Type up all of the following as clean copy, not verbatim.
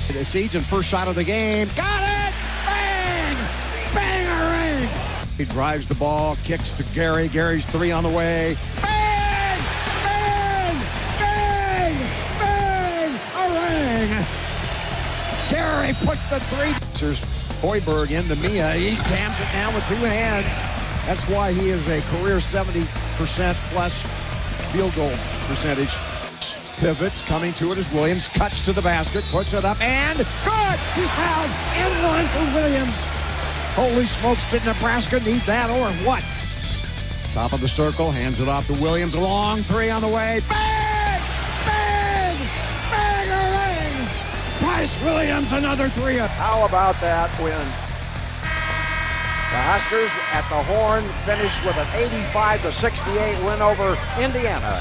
The siege and first shot of the game. Got it! Bang! Bang-a-ring! He drives the ball, kicks to Gary. Gary's three on the way. Bang! Bang! Bang! Bang! A ring! Gary puts the three. There's Hoiberg into Mia. He jams it down with two hands. That's why he is a career 70% plus field goal percentage. Pivots, coming to it as Williams cuts to the basket, puts it up, and good! He's fouled in one for Williams. Holy smokes, did Nebraska need that or what? Top of the circle, hands it off to Williams. Long three on the way. Bang! Bang! Bang-a-ring! Bryce Williams, another three. How about that win? The Huskers at the Horn finished with an 85-68 win over Indiana.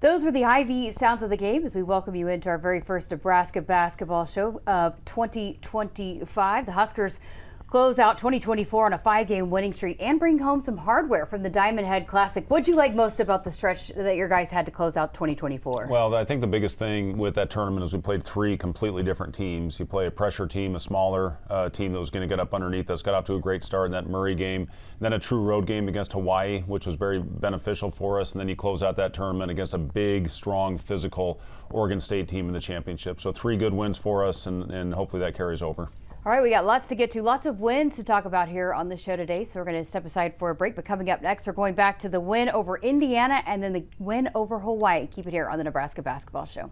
Those were the IV sounds of the game as we welcome you into our very first Nebraska basketball show of 2025. The Huskers close out 2024 on a 5-game winning streak and bring home some hardware from the Diamond Head Classic. What'd you like most about the stretch that your guys had to close out 2024? Well, I think the biggest thing with that tournament is we played three completely different teams. You play a pressure team, a smaller team that was going to get up underneath us, got off to a great start in that Murray game, then a true road game against Hawaii, which was very beneficial for us, and then you close out that tournament against a big, strong, physical Oregon State team in the championship. So 3 good wins for us, and hopefully that carries over. All right, we got lots to get to, lots of wins to talk about here on the show today, so we're going to step aside for a break. But coming up next, we're going back to the win over Indiana and then the win over Hawaii. Keep it here on the Nebraska Basketball Show.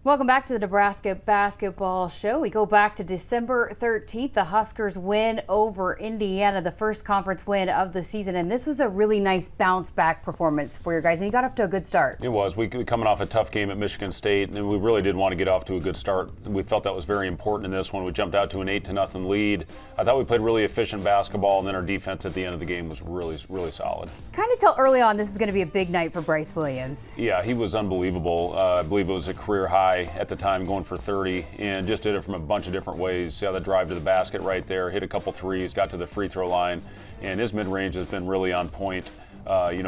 Welcome back to the Nebraska Basketball Show. We go back to December 13th. The Huskers win over Indiana, the first conference win of the season. And this was a really nice bounce back performance for your guys. And you got off to a good start. It was. We coming off a tough game at Michigan State, and we really did want to get off to a good start. We felt that was very important in this one. We jumped out to an 8-0 lead. I thought we played really efficient basketball, and then our defense at the end of the game was really, really solid. Kind of tell early on this is going to be a big night for Bryce Williams. Yeah, he was unbelievable. I believe it was a career high at the time, going for 30, and just did it from a bunch of different ways. See how the drive to the basket right there, hit a couple threes, got to the free throw line, and his mid-range has been really on point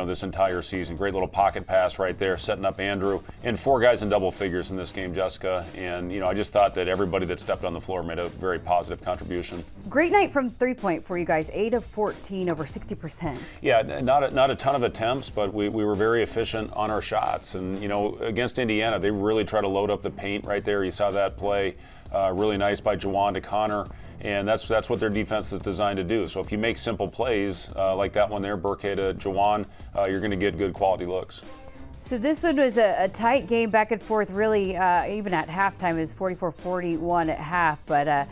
this entire season. Great little pocket pass right there, setting up Andrew, and 4 guys in double figures in this game, Jessica, and I just thought that everybody that stepped on the floor made a very positive contribution. Great night from three-point for you guys, 8 of 14, over 60%. Yeah, not a ton of attempts, but we were very efficient on our shots, and against Indiana, they really try to load up the paint right there. You saw that play, really nice by Juwan to Connor. And that's what their defense is designed to do. So if you make simple plays like that one there, Burke to Juwan, you're going to get good quality looks. So this one was a tight game, back and forth, really, even at halftime. It was 44-41 at half. But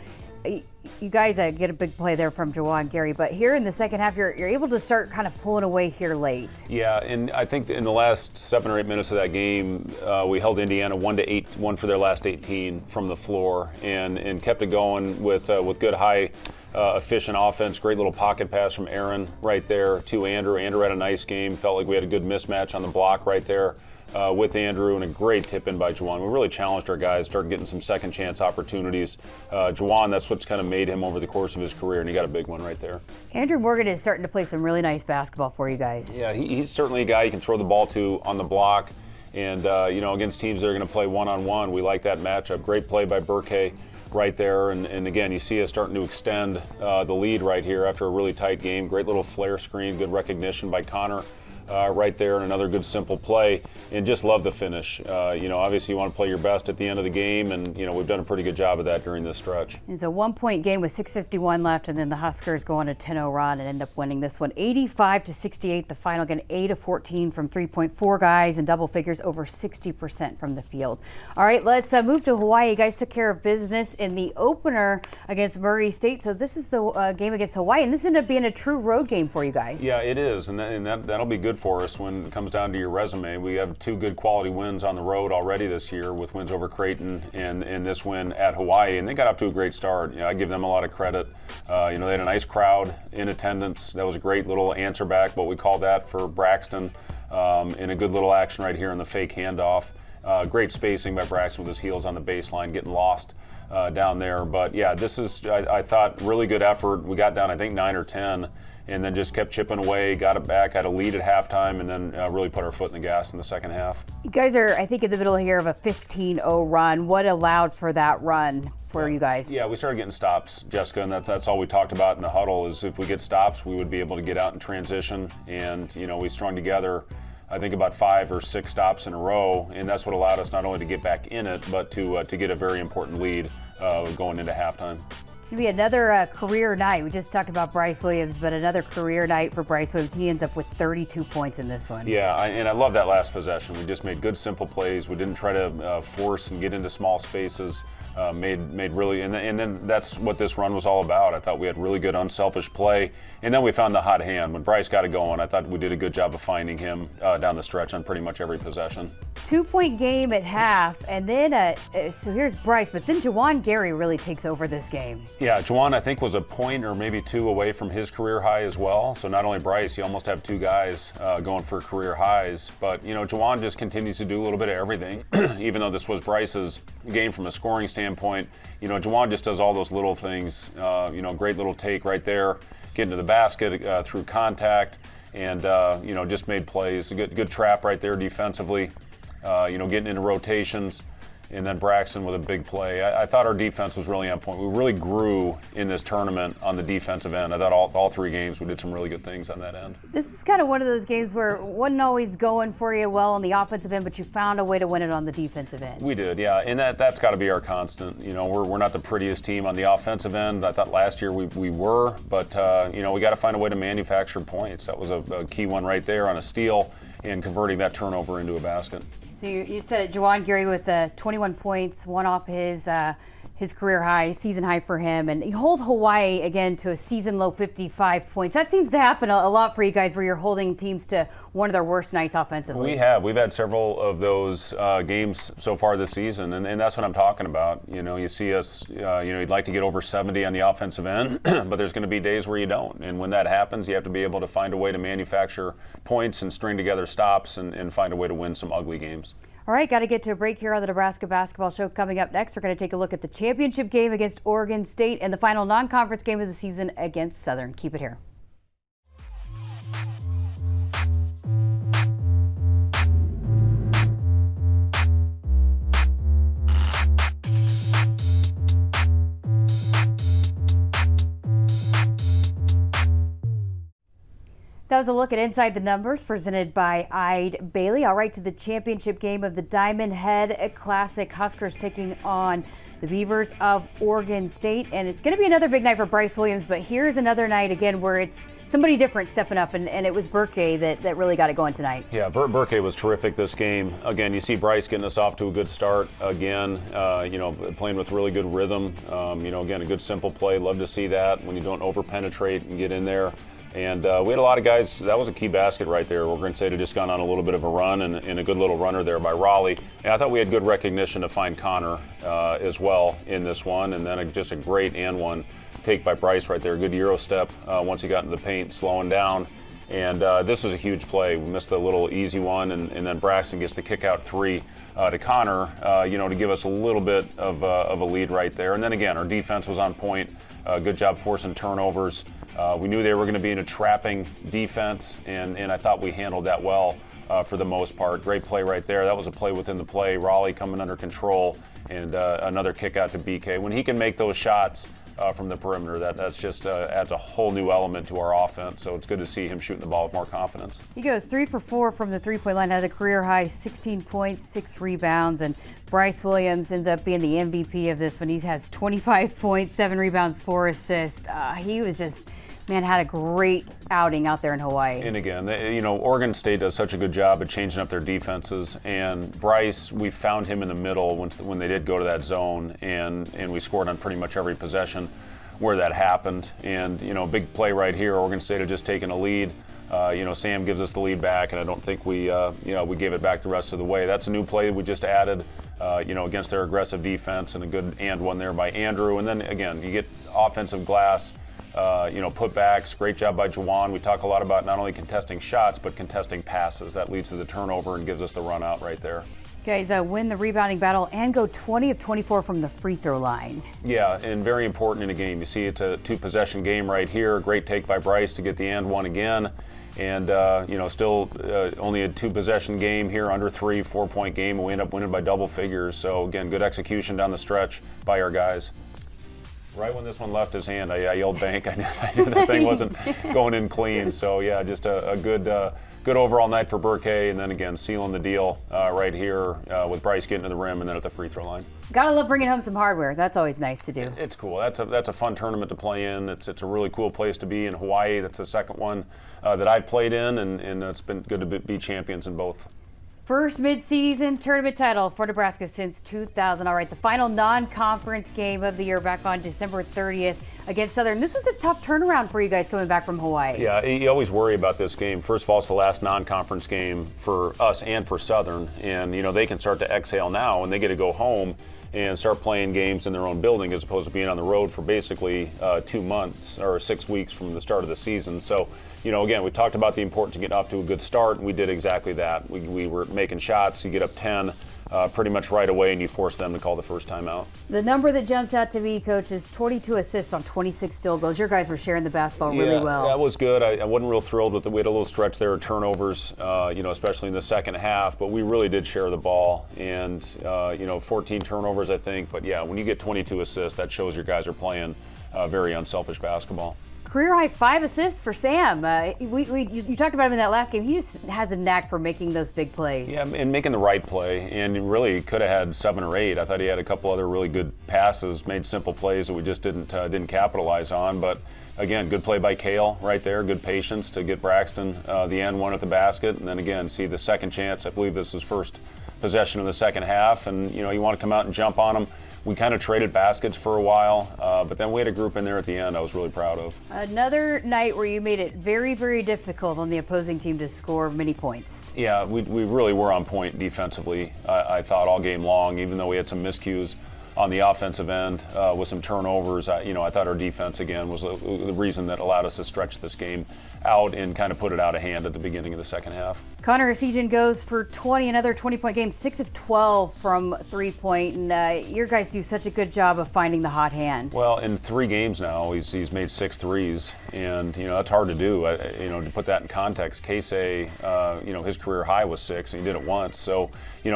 you guys get a big play there from Juwan Gary. But here in the second half, you're able to start kind of pulling away here late. Yeah, and I think in the last 7 or 8 minutes of that game, we held Indiana 1 for their last 18 from the floor, and kept it going with good high efficient offense. Great little pocket pass from Aaron right there to Andrew. Andrew had a nice game. Felt like we had a good mismatch on the block right there with Andrew, and a great tip in by Juwan. We really challenged our guys, started getting some second chance opportunities. Juwan, that's what's kind of made him over the course of his career, and he got a big one right there. Andrew Morgan is starting to play some really nice basketball for you guys. Yeah, he's certainly a guy you can throw the ball to on the block, and against teams that are going to play one-on-one, we like that matchup. Great play by Burke right there, and again, you see us starting to extend the lead right here after a really tight game. Great little flare screen, good recognition by Connor right there, and another good simple play, and just love the finish. Obviously you want to play your best at the end of the game, and we've done a pretty good job of that during this stretch. It's a 1-point game with 6:51 left, and then the Huskers go on a 10-0 run and end up winning this one 85-68. The final, again, 8 of 14 from 3.4 guys in double figures, over 60% from the field. All right, let's move to Hawaii. You guys took care of business in the opener against Murray State, so this is the game against Hawaii, and this ended up being a true road game for you guys. Yeah, it is, and that'll be good for us when it comes down to your resume. We have 2 good quality wins on the road already this year, with wins over Creighton and this win at Hawaii, and they got off to a great start. I give them a lot of credit. They had a nice crowd in attendance. That was a great little answer back, what we call that, for Braxton, and a good little action right here in the fake handoff. Great spacing by Braxton with his heels on the baseline, getting lost down there. But yeah, this is, I thought, really good effort. We got down, I think, 9 or 10, and then just kept chipping away, got it back, had a lead at halftime, and then really put our foot in the gas in the second half. You guys are, I think, in the middle here of a 15-0 run. What allowed for that run for you guys? Yeah, we started getting stops, Jessica, and that's all we talked about in the huddle, is if we get stops, we would be able to get out and transition. And, we strung together, I think, about 5 or 6 stops in a row, and that's what allowed us not only to get back in it, but to get a very important lead going into halftime. Maybe another career night. We just talked about Bryce Williams, but another career night for Bryce Williams. He ends up with 32 points in this one. Yeah, and I love that last possession. We just made good, simple plays. We didn't try to force and get into small spaces. Made really, and then that's what this run was all about. I thought we had really good, unselfish play, and then we found the hot hand. When Bryce got it going, I thought we did a good job of finding him down the stretch on pretty much every possession. 2-point game at half, and then, so here's Bryce, but then Juwan Gary really takes over this game. Yeah, Juwan, I think, was a point or maybe 2 away from his career high as well. So not only Bryce, you almost have 2 guys going for career highs. But, Juwan just continues to do a little bit of everything. Even though this was Bryce's game from a scoring standpoint, Juwan just does all those little things. Great little take right there, getting to the basket through contact, and, just made plays. A good trap right there defensively, getting into rotations. And then Braxton with a big play. I thought our defense was really on point. We really grew in this tournament on the defensive end. I thought all 3 games we did some really good things on that end. This is kind of one of those games where it wasn't always going for you well on the offensive end, but you found a way to win it on the defensive end. We did, yeah, and that's got to be our constant. We're not the prettiest team on the offensive end. I thought last year we were, but we got to find a way to manufacture points. That was a key one right there on a steal and converting that turnover into a basket. So you said it, Juwan Gary with 21 points, one off his career high, season high for him, and he hold Hawaii again to a season low 55 points. That seems to happen a lot for you guys, where you're holding teams to one of their worst nights offensively. We've had several of those games so far this season, and that's what I'm talking about. You see us, you'd like to get over 70 on the offensive end, but there's going to be days where you don't, and when that happens, you have to be able to find a way to manufacture points and string together stops and find a way to win some ugly games. All right, got to get to a break here on the Nebraska Basketball Show. Coming up next, we're going to take a look at the championship game against Oregon State and the final non-conference game of the season against Southern. Keep it here. That was a look at Inside the Numbers presented by Eide Bailey. All right, to the championship game of the Diamond Head Classic. Huskers taking on the Beavers of Oregon State. And it's going to be another big night for Bryce Williams, but here's another night again where it's somebody different stepping up, and it was Burke that really got it going tonight. Yeah, Burke was terrific this game. Again, you see Bryce getting us off to a good start again, playing with really good rhythm. Again, a good simple play. Love to see that when you don't over-penetrate and get in there. And we had a lot of guys. That was a key basket right there. Oregon State had just gone on a little bit of a run, and a good little runner there by Raleigh. And I thought we had good recognition to find Connor as well in this one. And then just a great and one take by Bryce right there. Good Euro step once he got into the paint, slowing down. And this was a huge play. We missed the little easy one, and then Braxton gets the kick out 3 to Connor, to give us a little bit of a lead right there. And then again, our defense was on point. Good job forcing turnovers. We knew they were going to be in a trapping defense, and I thought we handled that well for the most part. Great play right there. That was a play within the play. Raleigh coming under control, and another kick out to BK. When he can make those shots from the perimeter, that's just adds a whole new element to our offense. So it's good to see him shooting the ball with more confidence. He goes 3 for 4 from the three-point line, had a career high 16 points, 6 rebounds, and Bryce Williams ends up being the MVP of this one. He has 25 points, 7 rebounds, 4 assists. He was just, had a great outing out there in Hawaii. And again, Oregon State does such a good job at changing up their defenses. And Bryce, we found him in the middle when they did go to that zone, and we scored on pretty much every possession where that happened. And, big play right here. Oregon State had just taken a lead. Sam gives us the lead back, and I don't think we gave it back the rest of the way. That's a new play we just added, against their aggressive defense, and a good and one there by Andrew. And then, again, you get offensive glass. Putbacks, great job by Juwan. We talk a lot about not only contesting shots, but contesting passes. That leads to the turnover and gives us the run out right there. Guys, win the rebounding battle and go 20 of 24 from the free throw line. Yeah, and very important in a game. You see it's a 2-possession game right here. Great take by Bryce to get the and one again. And, still only a 2-possession game here, under 4-point game, and we end up winning by double figures. So, again, good execution down the stretch by our guys. Right when this one left his hand, I yelled bank. I knew that thing wasn't going in clean. So, yeah, just a good overall night for Burke, and then again sealing the deal right here with Bryce getting to the rim and then at the free throw line. Gotta love bringing home some hardware. That's always nice to do. It's cool. That's a fun tournament to play in. It's a really cool place to be in Hawaii. That's the second one that I've played in, and it's been good to be champions in both. First midseason tournament title for Nebraska since 2000. All right, the final non-conference game of the year back on December 30th against Southern. This was a tough turnaround for you guys coming back from Hawaii. Yeah, you always worry about this game. First of all, it's the last non-conference game for us and for Southern, and they can start to exhale now, and they get to go home and start playing games in their own building as opposed to being on the road for basically 2 months or 6 weeks from the start of the season. So, again, we talked about the importance of getting off to a good start, and we did exactly that. We were making shots. You get up 10 pretty much right away, and you force them to call the first time out. The number that jumps out to me, Coach, is 22 assists on 26 field goals. Your guys were sharing the basketball really well. That was good. I wasn't real thrilled with it. We had a little stretch there of turnovers, especially in the second half, but we really did share the ball, and 14 turnovers, I think. But yeah, when you get 22 assists, that shows your guys are playing very unselfish basketball. Career high 5 assists for Sam. You talked about him in that last game. He just has a knack for making those big plays. Yeah, and making the right play. And really could have had 7 or 8. I thought he had a couple other really good passes, made simple plays that we just didn't capitalize on. But again, good play by Kale right there. Good patience to get Braxton the end one at the basket, and then again see the second chance. I believe this is first possession of the second half, and you want to come out and jump on him. We kind of traded baskets for a while, but then we had a group in there at the end I was really proud of. Another night where you made it very, very difficult on the opposing team to score many points. Yeah, we really were on point defensively, I thought, all game long, even though we had some miscues on the offensive end with some turnovers. I thought our defense, again, was the reason that allowed us to stretch this game out and kind of put it out of hand at the beginning of the second half. Connor Esijan goes for 20, another 20-point game, 6 of 12 from 3-point, and your guys do such a good job of finding the hot hand. Well, in 3 games now, he's made 6 threes, and that's hard to do. To put that in context, Casey, his career high was 6, and he did it once. So,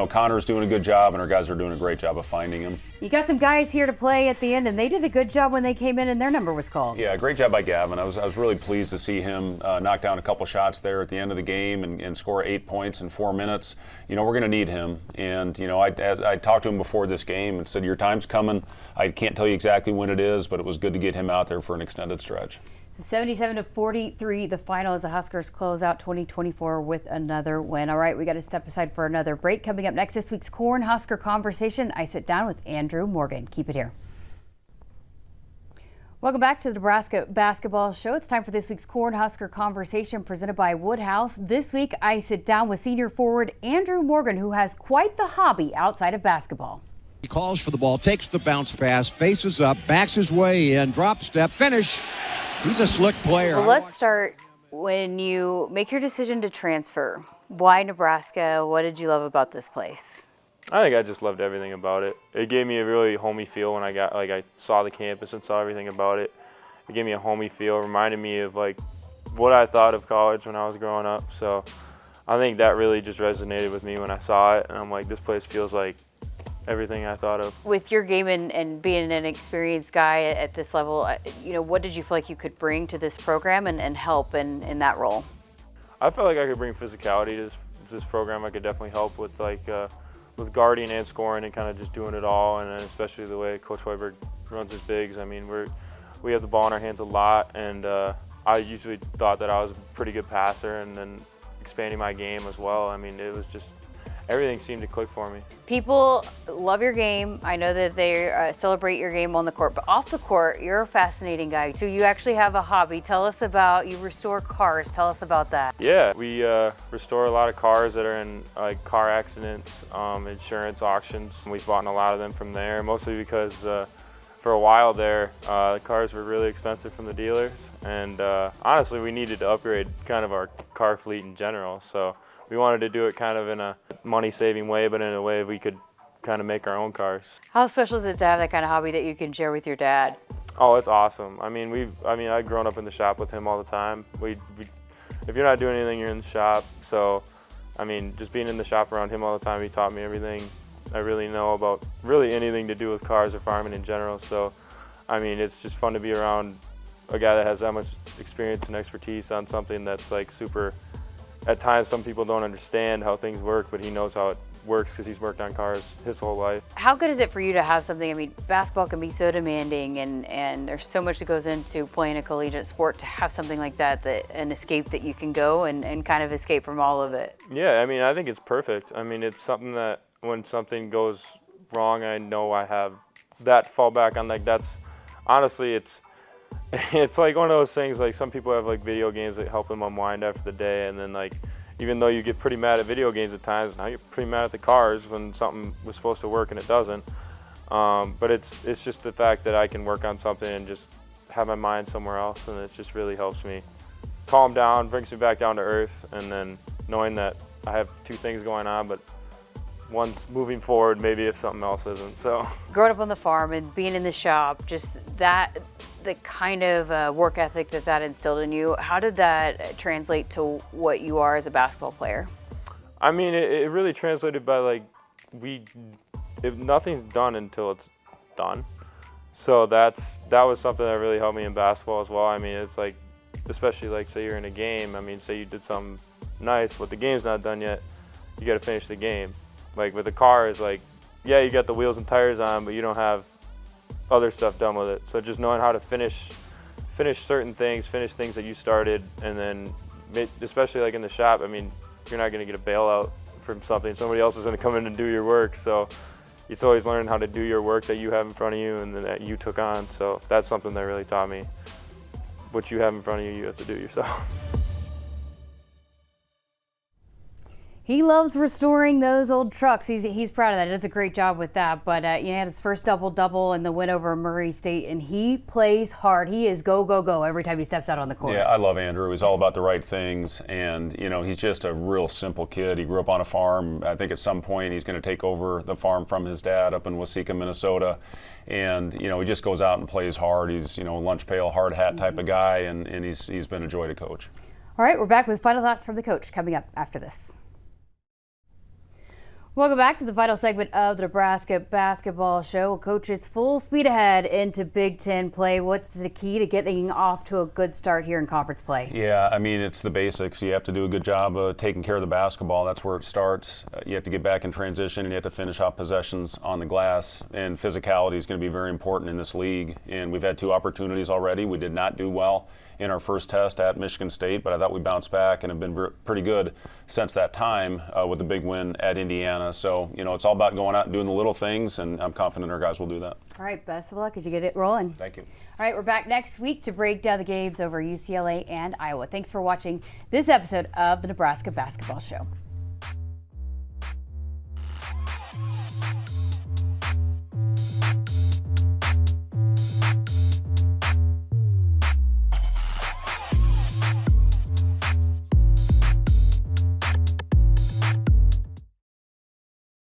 Connor's doing a good job, and our guys are doing a great job of finding him. You got some guys here to play at the end, and they did a good job when they came in and their number was called. Yeah, great job by Gavin. I was really pleased to see him knock down a couple shots there at the end of the game and score 8 points in 4 minutes. We're going to need him. And, I talked to him before this game and said, your time's coming. I can't tell you exactly when it is, but it was good to get him out there for an extended stretch. 77-43, the final as the Huskers close out 2024 with another win. All right, we got to step aside for another break. Coming up next, this week's Cornhusker Conversation. I sit down with Andrew Morgan. Keep it here. Welcome back to the Nebraska Basketball Show. It's time for this week's Cornhusker Conversation presented by Woodhouse. This week, I sit down with senior forward Andrew Morgan, who has quite the hobby outside of basketball. He calls for the ball, takes the bounce pass, faces up, backs his way in, drop step, finish. He's a slick player. Well, let's start when you make your decision to transfer. Why Nebraska? What did you love about this place? I think I just loved everything about it. It gave me a really homey feel when I saw the campus and saw everything about it. It gave me a homey feel, reminded me of what I thought of college when I was growing up. So I think that really just resonated with me when I saw it, and I'm like, this place feels like everything I thought of. With your game and being an experienced guy at this level, what did you feel like you could bring to this program and help in that role? I felt like I could bring physicality to this program. I could definitely help with with guarding and scoring and kind of just doing it all, and especially the way Coach Hoiberg runs his bigs. I mean, we have the ball in our hands a lot, and I usually thought that I was a pretty good passer, and then expanding my game as well. I mean, it was just everything seemed to click for me. People love your game. I know that they celebrate your game on the court, but off the court, you're a fascinating guy. So you actually have a hobby. Tell us about, you restore cars. Tell us about that. Yeah, we restore a lot of cars that are in car accidents, insurance auctions. We've bought a lot of them from there, mostly because for a while there, the cars were really expensive from the dealers. And honestly, we needed to upgrade kind of our car fleet in general. So we wanted to do it kind of in a money-saving way, but in a way we could kind of make our own cars. How special is it to have that kind of hobby that you can share with your dad? Oh, it's awesome. I've grown up in the shop with him all the time. If you're not doing anything, you're in the shop. So, just being in the shop around him all the time, he taught me everything I really know about really anything to do with cars or farming in general. So, it's just fun to be around a guy that has that much experience and expertise on something that's like super. At times, some people don't understand how things work, but he knows how it works because he's worked on cars his whole life. How good is it for you to have something, basketball can be so demanding and there's so much that goes into playing a collegiate sport, to have something like that, an escape that you can go and kind of escape from all of it? Yeah, I think it's perfect. It's something that when something goes wrong, I know I have that fallback on. Like, that's, honestly, it's like one of those things, like some people have like video games that help them unwind after the day, and then like, even though you get pretty mad at video games at times, now you're pretty mad at the cars when something was supposed to work and it doesn't. But it's just the fact that I can work on something and just have my mind somewhere else, and it just really helps me calm down, brings me back down to earth, and then knowing that I have two things going on, but one's moving forward maybe if something else isn't. So growing up on the farm and being in the shop, just the kind of work ethic that instilled in you, how did that translate to what you are as a basketball player? It really translated by like, if nothing's done until it's done. So that was something that really helped me in basketball as well. It's like, especially like say you're in a game, say you did something nice, but the game's not done yet, you got to finish the game. Like with the car, is like, yeah, you got the wheels and tires on, but you don't have other stuff done with it. So just knowing how to finish certain things, finish things that you started, and then especially like in the shop, you're not going to get a bailout from something. Somebody else is going to come in and do your work. So it's always learning how to do your work that you have in front of you and that you took on. So that's something that really taught me. What you have in front of you, you have to do yourself. He loves restoring those old trucks. He's proud of that. He does a great job with that. But he had his first double-double in the win over Murray State, and he plays hard. He is go, go, go every time he steps out on the court. Yeah, I love Andrew. He's all about the right things, and he's just a real simple kid. He grew up on a farm. I think at some point he's going to take over the farm from his dad up in Waseca, Minnesota. And he just goes out and plays hard. He's lunch pail, hard hat type of guy, and he's been a joy to coach. All right, we're back with final thoughts from the coach coming up after this. Welcome back to the final segment of the Nebraska Basketball Show. Coach, it's full speed ahead into Big Ten play. What's the key to getting off to a good start here in conference play? Yeah, it's the basics. You have to do a good job of taking care of the basketball. That's where it starts. You have to get back in transition, and you have to finish off possessions on the glass. And physicality is going to be very important in this league. And we've had 2 opportunities already. We did not do well in our first test at Michigan State, but I thought we bounced back and have been pretty good since that time with the big win at Indiana. So, it's all about going out and doing the little things, and I'm confident our guys will do that. All right, best of luck as you get it rolling. Thank you. All right, we're back next week to break down the games over UCLA and Iowa. Thanks for watching this episode of the Nebraska Basketball Show.